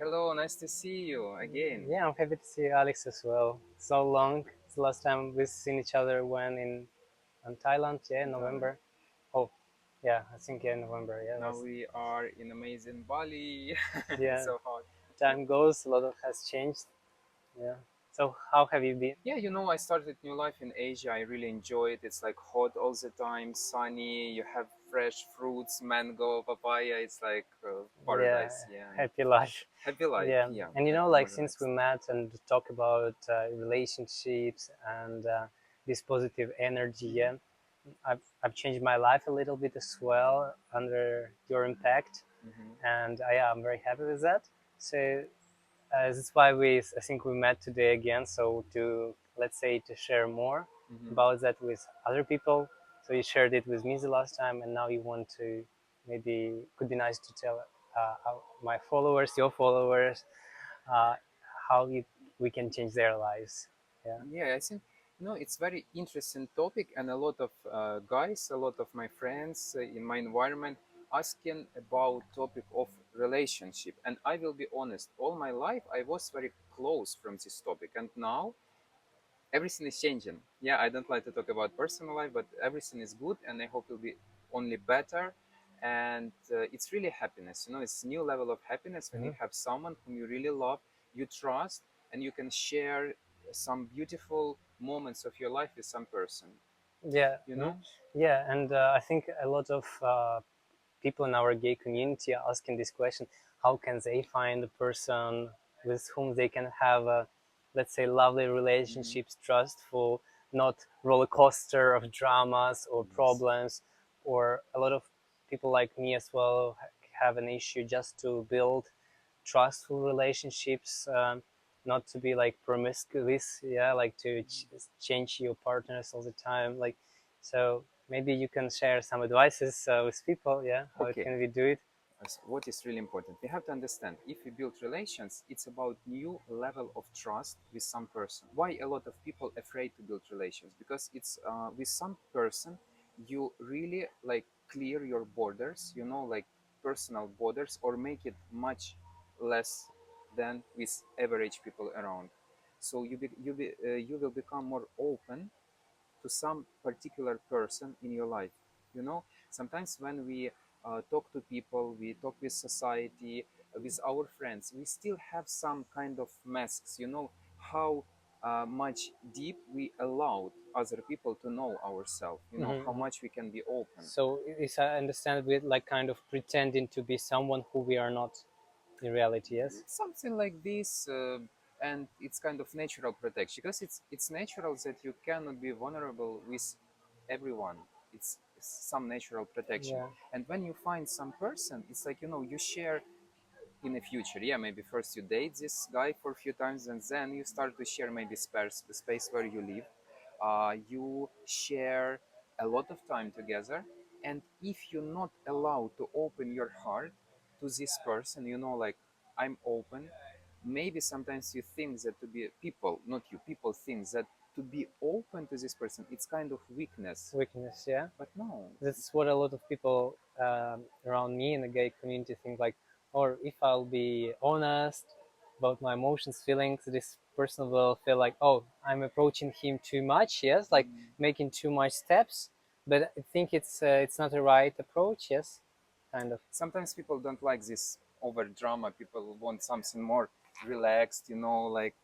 Hello, nice to see you again. Yeah, I'm happy to see Alex as well. So long. It's the last time we've seen each other when in Thailand. Yeah, In Thailand. November. Oh, yeah, I think yeah, November. Yeah, Now was we are in amazing Bali. It's yeah. so hot. Time goes. A lot of has changed. Yeah. So how have you been? Yeah, I started new life in Asia. I really enjoy it. It's like hot all the time, sunny. You have fresh fruits, mango, papaya. It's like Yeah, paradise. Yeah, and happy life. happy life. Yeah, Yeah, and more like since we relaxed. met and talk about relationships and this positive energy, Hmm. yeah, I've changed my life a little bit as well under your impact, Hmm. and yeah, I'm very happy with that. So that's why I think we met today again. So to let's say to share more Hmm. about that with other people. So you shared it with me the last time, and now you want to maybe could be nice to tell my followers, your followers, uh, how we can change their lives. Yeah. Yeah, I think it's very interesting topic, and a lot of guys, a lot of my friends in my environment asking about topic of relationship. And I will be honest, all my life I was very close from this topic, and now everything is changing. Yeah, I don't like to talk about personal life, but everything is good, and I hope it will be only better. And it's really happiness. It's new level of happiness when you Mhm. have someone whom you really love, you trust, and you can share some beautiful moments of your life with some person. Yeah. You Mhm. know? Yeah, and I think a lot of people in our gay community are asking this question: how can they find a person with whom they can have a, let's say, lovely Hmm. relationships, trustful, not roller coaster of dramas or Yes. problems, or a lot of people like me as well have an issue just to build trustful relationships, not to be like promiscuous, yeah, like to change your partners all the time, like. So maybe you can share some advices with people, yeah, how Okay. can we do it? What is really important, we have to understand, if we build relations, it's about new level of trust with some person. Why a lot of people afraid to build relations? Because it's with some person you really like clear your borders, like personal borders, or make it much less than with average people around. So you will become more open to some particular person in your life. Sometimes when we talk to people, we talk with society, with our friends, we still have some kind of masks. How much deep we allowed other people to know ourselves. How Hmm. much we can be open. So is I understand with like kind of pretending to be someone who we are not in reality, yes. Something like this. And it's kind of natural protection, because it's natural that you cannot be vulnerable with everyone. It's some natural protection. Yeah. And when you find some person, it's like you share in the future. Yeah, maybe first you date this guy for a few times, and then you start to share maybe space, the space where you live. You share a lot of time together, and if you're not allowed to open your heart to this person, like, I'm open. Maybe sometimes you think that to be people, not you, people think that to be open to this person, it's kind of weakness. Weakness, yeah. But no. That's what a lot of people around me in the gay community think, like, or if I'll be honest about my emotions, feelings, this person will feel like, oh, I'm approaching him too much, yes, like Mm. making too much steps. But I think it's not the right approach, yes, kind of. Sometimes people don't like this over drama. People want something more relaxed, like,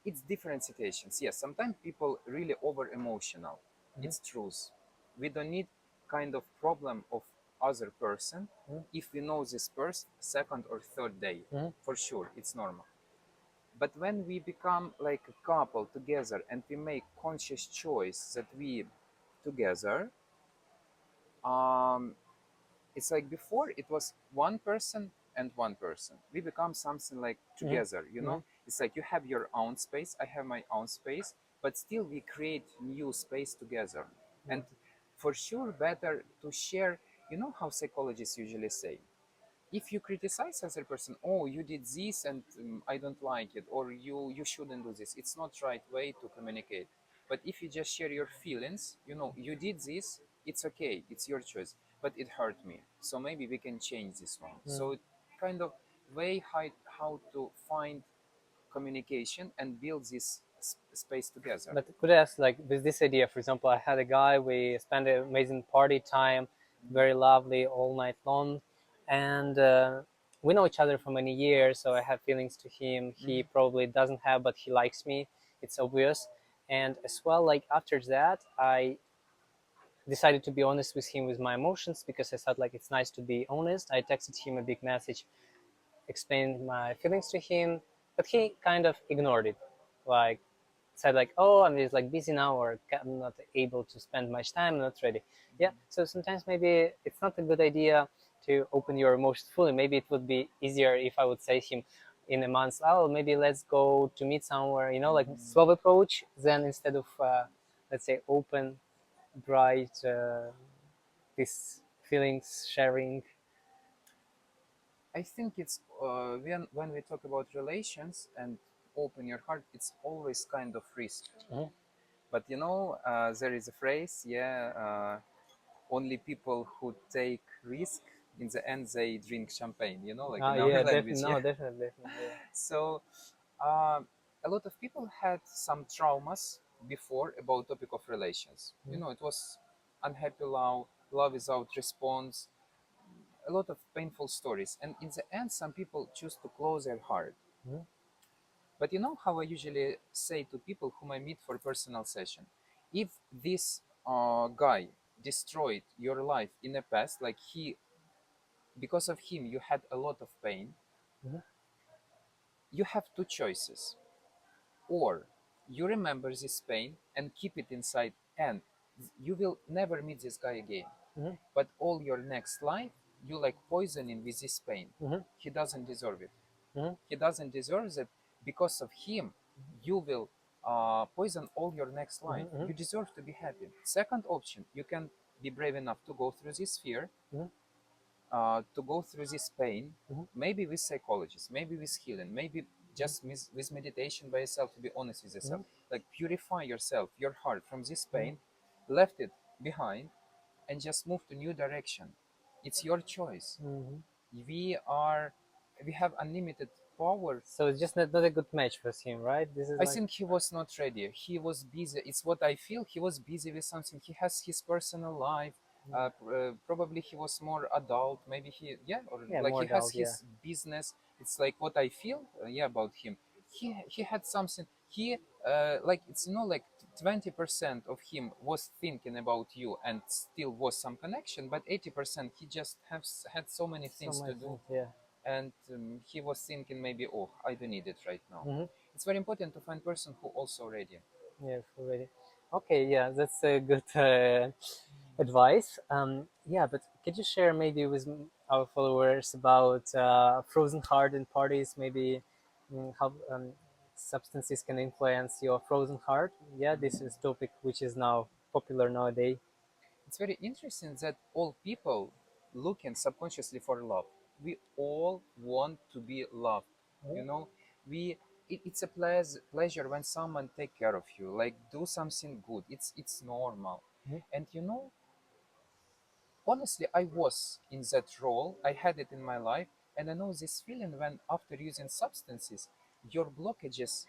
it's different situations. Yes, sometimes people really over emotional. Mhm. It's truth. We don't need kind of problem of other person Mhm. if we know this person second or third day. Mhm. For sure, it's normal. But when we become like a couple together and we make conscious choice that we together, um, it's like before it was one person and one person. We become something like Mhm. together. Mhm. It's like you have your own space, I have my own space, but still we create new space together. Yeah. And for sure better to share. How psychologists usually say, if you criticize other person, oh, you did this, and I don't like it, or you shouldn't do this, it's not right way to communicate. But if you just share your feelings, you did this, it's okay, it's your choice, but it hurt me, so maybe we can change this one. Mm. So kind of way how to find communication and build this space together. But could I ask, like, with this idea, for example, I had a guy, we spent an amazing party time, very lovely all night long, and we know each other for many years, so I have feelings to him. He Mhm. probably doesn't have, but he likes me. It's obvious. And as well, like after that, I decided to be honest with him with my emotions because I thought like it's nice to be honest. I texted him a big message, explained my feelings to him, but he kind of ignored it. Like said like, oh, I'm just like busy now, or I'm not able to spend much time, I'm not ready. Yeah, so sometimes maybe it's not a good idea to open your emotions fully. Maybe it would be easier if I would say him in a month, oh, maybe let's go to meet somewhere, you know, like Mm. slow approach, then instead of let's say open, bright, this feelings sharing. I think it's when we talk about relations and open your heart, it's always kind of risk. Mhm. But there is a phrase, yeah, only people who take risk in the end they drink champagne. Like Ah, in our yeah, language, definitely, yeah. no, definitely, definitely, yeah. So uh, a lot of people had some traumas before about topic of relations. Mhm. It was unhappy love without response, a lot of painful stories, and in the end some people choose to close their heart. Mhm. But you know how I usually say to people whom I meet for personal session, if this guy destroyed your life in the past, like because of him you had a lot of pain, Mhm. you have two choices. Or you remember this pain and keep it inside, and you will never meet this guy again. Mhm. But all your next life, you like poisoning with this pain. Mhm. He doesn't deserve it. Mhm. He doesn't deserve it. Because of him, you will poison all your next life. Mhm. You deserve to be happy. Second option, you can be brave enough to go through this fear, Mhm. to go through this pain, Mhm. maybe with psychologists, maybe with healing, maybe Mhm. just with meditation by yourself, to be honest with yourself, Mhm. like purify yourself, your heart from this Mhm. pain, left it behind, and just move to new direction. It's your choice. Mhm. We are, we have unlimited power. So it's just not a good match for him, right? This is I like, think he was not ready. He was busy. It's what I feel. He was busy with something. He has his personal life. Probably he was more adult. Maybe yeah, or yeah, like more he has adult, yeah. his business. It's like what I feel, yeah, about him. He had something. He like it's like 20% of him was thinking about you and still was some connection, but 80% he just has had so many So things my to do, friend, yeah. and he was thinking maybe, oh, I don't need it right now. Mm-hmm. It's very important to find person who also ready. Yeah, already. Okay, yeah, that's a good advice. Yeah, but could you share maybe with our followers about frozen heart and parties? Maybe how substances can influence your frozen heart. Yeah, this is topic which is now popular nowadays. It's very interesting that all people looking subconsciously for love. We all want to be loved. You know, we it's a pleasure when someone take care of you, like do something good. It's normal, Mhm. and honestly, I was in that role. I had it in my life, and I know this feeling when after using substances, your blockages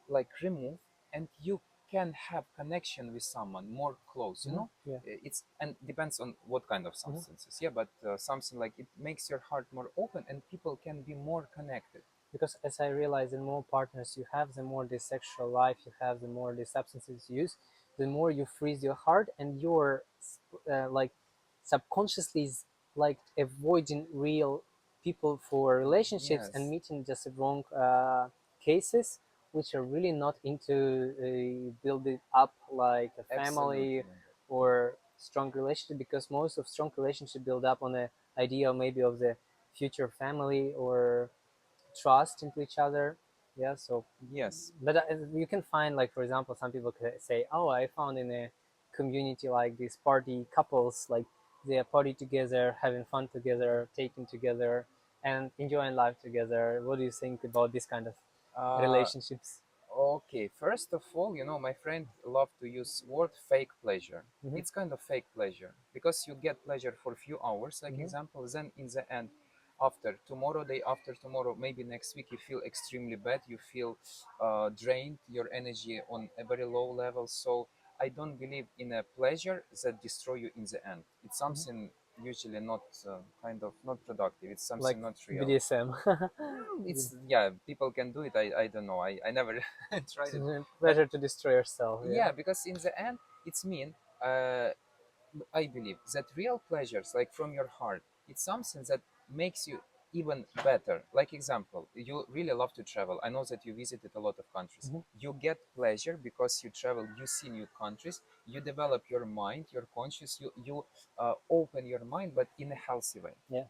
like remove, and you can have connection with someone more close. Mhm. Yeah. It's and depends on what kind of Mhm. substances. Yeah, but something like it makes your heart more open, and people can be more connected. Because as I realize, the more partners you have, the more the sexual life you have, the more the substances you use, the more you freeze your heart, and you're like subconsciously like avoiding real people for relationships and Yes, meeting just the wrong cases, which are really not into building up like a family absolutely. or strong relationship, because most of strong relationship build up on the idea maybe of the future family or trust into each other. Yeah, so Yes. but you can find like, for example, some people could say, oh, I found in a community like these party couples, like they are party together, having fun together, taking together, and enjoying life together. What do you think about this kind of Uh, relationships? Okay, first of all, my friend loved to use word fake pleasure. Mm-hmm. It's kind of fake pleasure because you get pleasure for a few hours, like Mm-hmm. example, then in the end, after tomorrow, day after tomorrow, maybe next week, you feel extremely bad, you feel drained, your energy on a very low level. So I don't believe in a pleasure that destroy you in the end. It's Mhm. something usually not kind of not productive, it's Like something not real. BDSM. It's, yeah, people can do it. I don't know, I never tried it. But Pleasure to destroy yourself. Yeah. yeah, because in the end it's mean, uh, I believe that real pleasures, like from your heart, it's something that makes you even better. Like example, you really love to travel. I know that you visited a lot of countries. Hmm. You get pleasure because you travel, you see new countries, you develop your mind, your conscious, you open your mind, but in a healthy way. Yeah.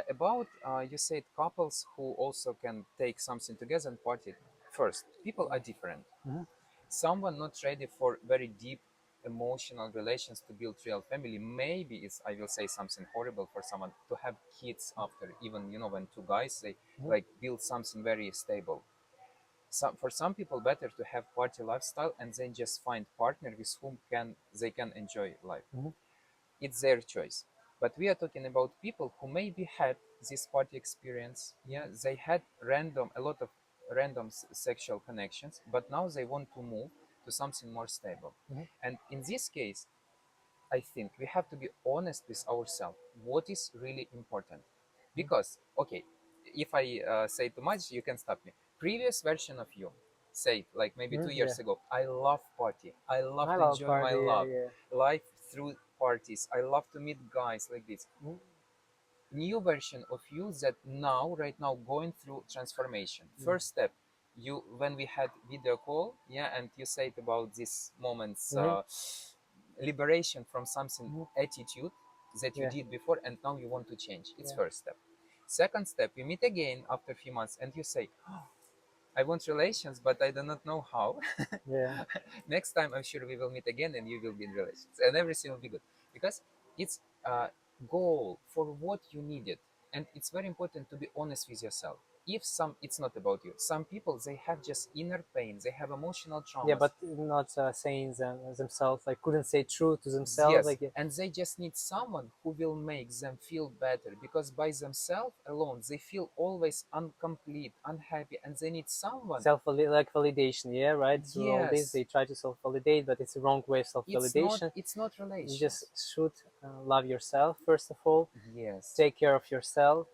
About you said couples who also can take something together and party. First, people are different. Hmm. Someone not ready for very deep emotional relations to build real family. Maybe it's, I will say something horrible for someone to have kids after, even when two guys they Hmm. like build something very stable. For some people better to have party lifestyle and then just find partner with whom can enjoy life. Hmm. It's their choice. But we are talking about people who maybe had this party experience. Yeah, they had a lot of random sexual connections, but now they want to move to something more stable. Hmm. And in this case, I think we have to be honest with ourselves. What is really important? Because, okay, if I say too much, you can stop me. Previous version of you, say like maybe two Hmm. Yeah. years ago, I love party. I love I to love enjoy my party. Yeah. love Yeah. life through parties. I love to meet guys like this. Mhm. New version of you that now, right now, going through transformation. Mhm. First step, you when we had video call, yeah, and you said about these moments, Mhm. liberation from something Mhm. attitude that you Yeah. did before, and now you want to change. It's Yeah. first step. Second step, we meet again after a few months, and you say, I want relations, but I do not know how. Yeah. Next time, I'm sure we will meet again and you will be in relations and everything will be good because it's a goal for what you needed. And it's very important to be honest with yourself. If it's not about you. Some people, they have just inner pain, they have emotional Yeah, traumas. but not saying themselves, like couldn't say true to themselves, Yes, like yeah, and they just need someone who will make them feel better because by themselves alone they feel always incomplete, unhappy, and they need someone. self like validation. Yeah, right. Through all this, Yes, they try to self validate, but it's the wrong way of self it's not validation. it's not You just relations. should love yourself first of all. Yes, Take care of yourself,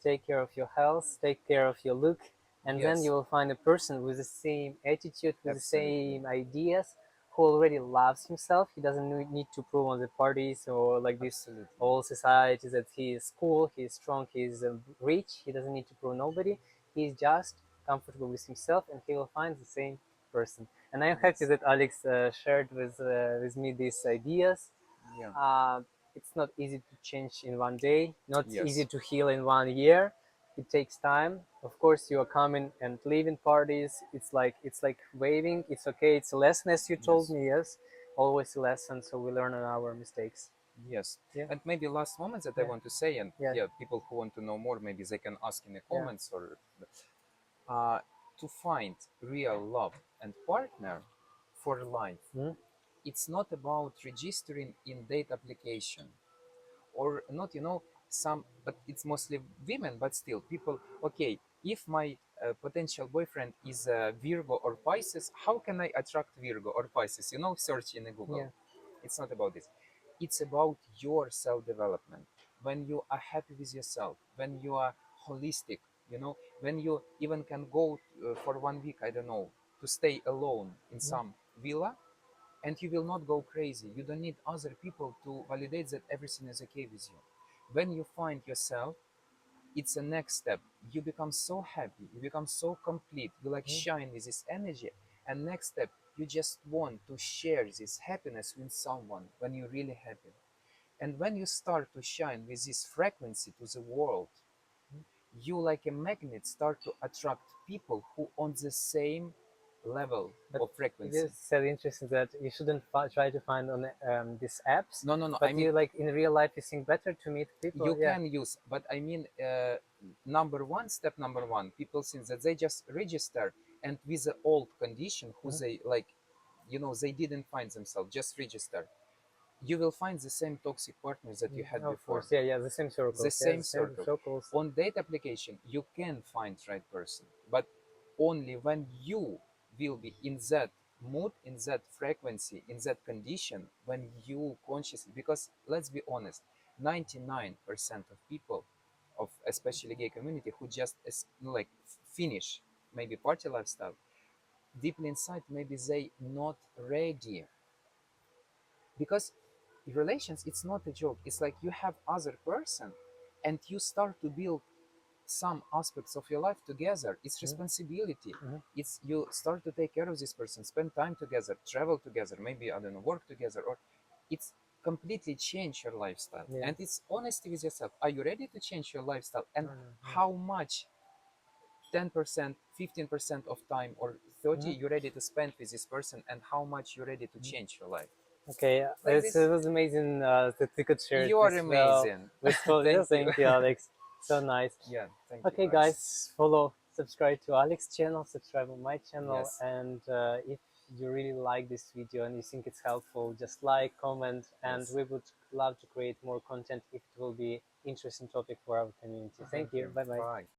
take care of your health, take care of your look, and then you yes, will find a person with the same attitude, with the absolutely, same ideas, who already loves himself. He doesn't need to prove on the parties or like this absolutely. whole society that he is cool, he is strong, he is rich. He doesn't need to prove nobody. He is just comfortable with himself, and he will find the same person. And I'm happy Yes, that Alex shared with me these ideas. yeah, uh, it's not easy to change in one day, not easy yes, to heal in 1 year. It takes time. Of course, you are coming and leaving parties. It's like waving. It's okay. It's a lesson, as you told yes, me. Yes, always a lesson. So we learn on our mistakes. yes. Yeah, And maybe last moment that I yeah, want to say, and yeah, yeah, people who want to know more, maybe they can ask in the yeah. comments or uh, to find real love and partner for life. Mhm. It's not about registering in date application or not, some, but it's mostly women, but still people. Okay, if my potential boyfriend is Virgo or Pisces, how can I attract Virgo or Pisces? Search in Google. Yeah. It's not about this. It's about your self development. When you are happy with yourself, when you are holistic, when you even can go for 1 week, I don't know, to stay alone in Mhm. some villa, and you will not go crazy. You don't need other people to validate that everything is okay with you. When you find yourself, it's a next step. You become so happy, you become so complete, you like Mhm. shine with this energy. And next step, you just want to share this happiness with someone when you're really happy. And when you start to shine with this frequency to the world, you like a magnet start to attract people who on the same level But of it frequency. is so interesting that you shouldn't try to find on these apps, No, no, no. I but mean, you like in real life. You think better to meet people. you Yeah. can use, but I mean, step number one, people think that they just register and with the old condition who Mhm. they like, they didn't find themselves, just register. you will find the same toxic partners that you had Of before, course, yeah, the same the circles, yeah, same the same circle. circles. On date application, you can find right person, but only when you will be in that mood, in that frequency, in that condition, when you consciously, because let's be honest, 99% of people, of especially gay community, who just like finish maybe party lifestyle, deeply inside maybe they not ready, because relations, it's not a joke, it's like you have other person and you start to build some aspects of your life together. It's Mhm, responsibility, mhm, it's you start to take care of this person, spend time together, travel together, maybe I don't know, work together, or it's completely change your lifestyle. yeah. And it's honesty with yourself, are you ready to change your lifestyle, and Mhm, how much 10%, 15% of time, or 30 mhm, you're ready to spend with this person, and how much you're ready to mhm. change your life, Okay, like it this. was amazing that we could share You are this amazing. with yeah, Thank you. thank you, Alex. So nice. Yeah, thank you Okay, guys. guys, follow, subscribe to Alex channel, subscribe on my channel, Yes. and if you really like this video and you think it's helpful, just like, comment, and Yes. we would love to create more content if it will be interesting topic for our community. Thank Thank you. you. Bye bye. Bye.